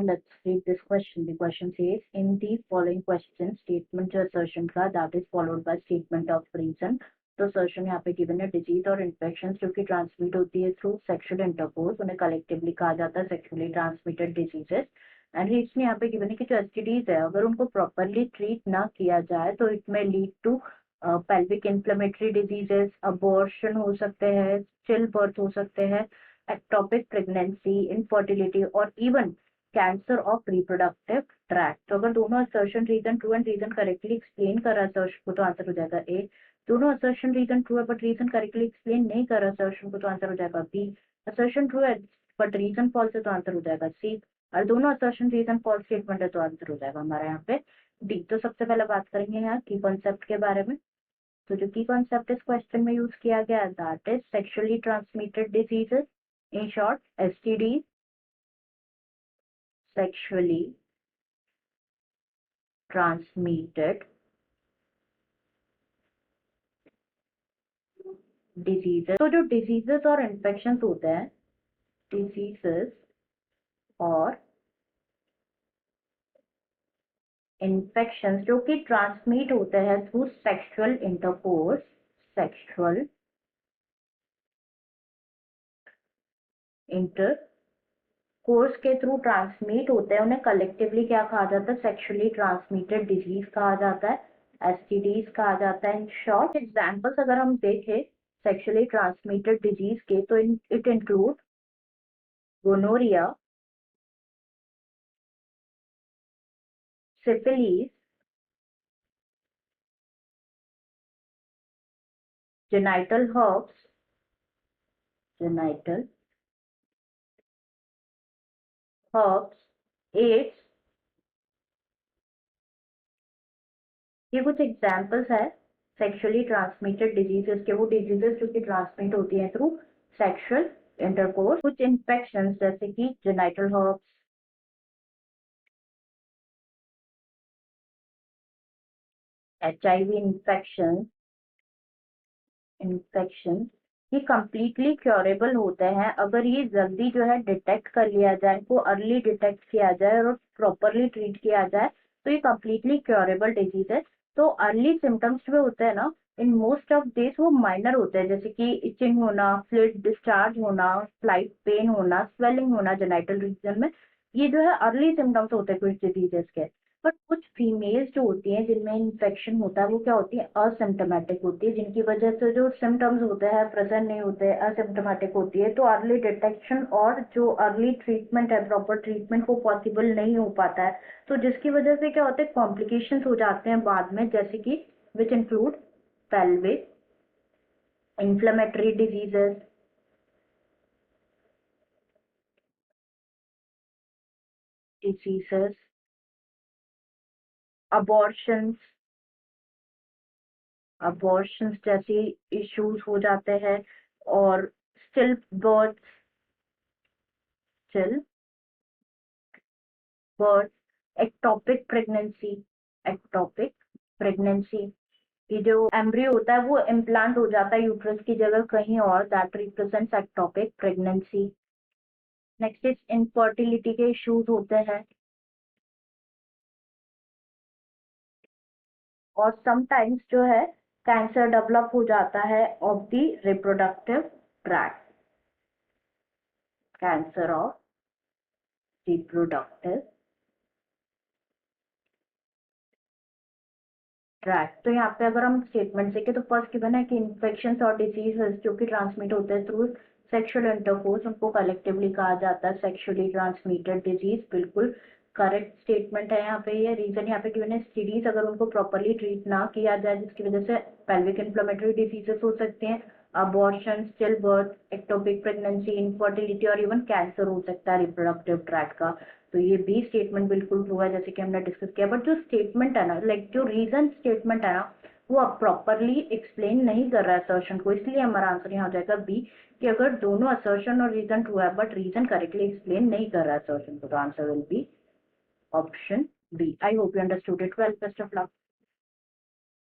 let's read this question. The question says, in the following question, statement जो assertion का that is followed by statement of reason. तो assertion यहाँ पे given है disease और infections जो कि transmit होती है through sexual intercourse, उन्हें collectively कहा जाता है sexually transmitted diseases. And reason यहाँ पे गिवन है कि जो एसटीडीज है अगर उनको प्रॉपरली ट्रीट ना किया जाए तो it may lead to pelvic inflammatory diseases, abortion हो सकते हैं, still birth हो सकते हैं, ectopic pregnancy, infertility और even cancer of reproductive tract. तो अगर दोनों assertion reason true and reason correctly explain कर रहा है असर्शन को तो आंसर हो जाएगा ए. दोनों असर्शन रीजन ट्रू है बट रीजन करेक्टली एक्सप्लेन नहीं कर रहा असर्शन को तो आंसर हो जाएगा बी. असर्शन ट्रू है बट रीजन फॉल्स है तो आंसर हो जाएगा सी. और दोनों असर्शन रीजन फॉल्स स्टेटमेंट है तो आंसर हो जाएगा हमारा यहाँ पे डी. तो सबसे पहले बात करेंगे यहाँ की कॉन्सेप्ट के बारे में. तो जो की कॉन्सेप्ट इस क्वेश्चन में यूज किया गया है that is sexually transmitted diseases, in short STD, sexually transmitted diseases. तो जो diseases और infections होते हैं, diseases और infections जो कि ट्रांसमिट होते हैं through sexual intercourse, sexual intercourse के थ्रू ट्रांसमिट होते हैं, उन्हें कलेक्टिवली क्या कहा जाता है, सेक्सुअली ट्रांसमिटेड डिजीज कहा जाता है, एसटीडीज कहा जाता है. इन शॉर्ट एग्जांपल्स अगर हम देखें सेक्सुअली ट्रांसमिटेड डिजीज के तो it include gonorrhoea, syphilis, genital herpes, AIDS. ये कुछ एग्जाम्पल्स है सेक्सुअली ट्रांसमिटेड डिजीजेस के, वो डिजीजेस जो कि ट्रांसमिट होती हैं थ्रू सेक्सुअल इंटरकोर्स. कुछ इन्फेक्शंस जैसे कि जेनाइटल हर्प्स, HIV इन्फेक्शन ये कंप्लीटली क्योरेबल होते हैं अगर ये जल्दी जो है डिटेक्ट कर लिया जाए, इनको अर्ली डिटेक्ट किया जाए और प्रॉपरली ट्रीट किया जाए तो ये कंप्लीटली क्योरेबल डिजीज है. तो अर्ली सिम्टम्स जो होते हैं ना इन मोस्ट ऑफ दिस वो माइनर होते हैं जैसे कि इचिंग होना, फ्लूइड डिस्चार्ज होना, स्लाइट पेन होना, स्वेलिंग होना जेनाइटल रीजन में. ये जो है अर्ली सिम्टम्स होते हैं कुछ डिजीजेस के. बट कुछ फीमेल्स जो होती हैं जिनमें इन्फेक्शन होता है वो क्या होती है, असिम्टोमेटिक होती है, जिनकी वजह से जो सिम्टम्स होते हैं प्रेजेंट नहीं होते, असिम्टोमेटिक होती है. तो अर्ली डिटेक्शन और जो अर्ली ट्रीटमेंट है, प्रॉपर ट्रीटमेंट वो पॉसिबल नहीं हो पाता है. तो जिसकी वजह से क्या होता है, कॉम्प्लिकेशंस हो जाते हैं बाद में जैसे कि which include pelvic inflammatory diseases, abortions जैसे इश्यूज हो जाते हैं और स्टिल बर्थ, एक्टोपिक प्रेगनेंसी ये जो एम्ब्रियो होता है वो इम्प्लांट हो जाता है यूट्रस की जगह कहीं और, that represents ectopic pregnancy. Next is infertility के इश्यूज होते हैं और समटाइम्स जो है कैंसर डेवलप हो जाता है of the reproductive tract, cancer of reproductive tract. तो यहाँ पे अगर हम स्टेटमेंट देखें तो फर्स्ट गिवन है कि इन्फेक्शन और डिजीज जो कि ट्रांसमिट होते हैं थ्रू सेक्सुअल इंटरकोर्स उनको कलेक्टिवली कहा जाता है सेक्सुअली ट्रांसमिटेड डिजीज. बिल्कुल करेक्ट स्टेटमेंट है यहाँ पे. ये रीजन यहाँ पे गिवन है स्टीडीज अगर उनको प्रॉपरली ट्रीट ना किया जाए जिसकी वजह से पेल्विक इन्फ्लेमेटरी डिजीजेस हो सकते हैं, abortion, still birth, ectopic pregnancy, infertility और इवन कैंसर हो सकता है रिप्रोडक्टिव ट्रैक्ट का. तो ये भी स्टेटमेंट बिल्कुल ट्रू है जैसे कि हमने डिस्कस किया. बट जो स्टेटमेंट है ना, लाइक जो रीजन स्टेटमेंट है ना वो अब प्रॉपरली एक्सप्लेन नहीं कर रहा है असर्शन को, इसलिए हमारा आंसर यहाँ हो जाएगा बी कि अगर दोनों असर्शन और रीजन ट्रू है बट रीजन करेक्टली एक्सप्लेन नहीं कर रहा है असर्शन को तो answer will be option B. I hope you understood it well. Best of luck.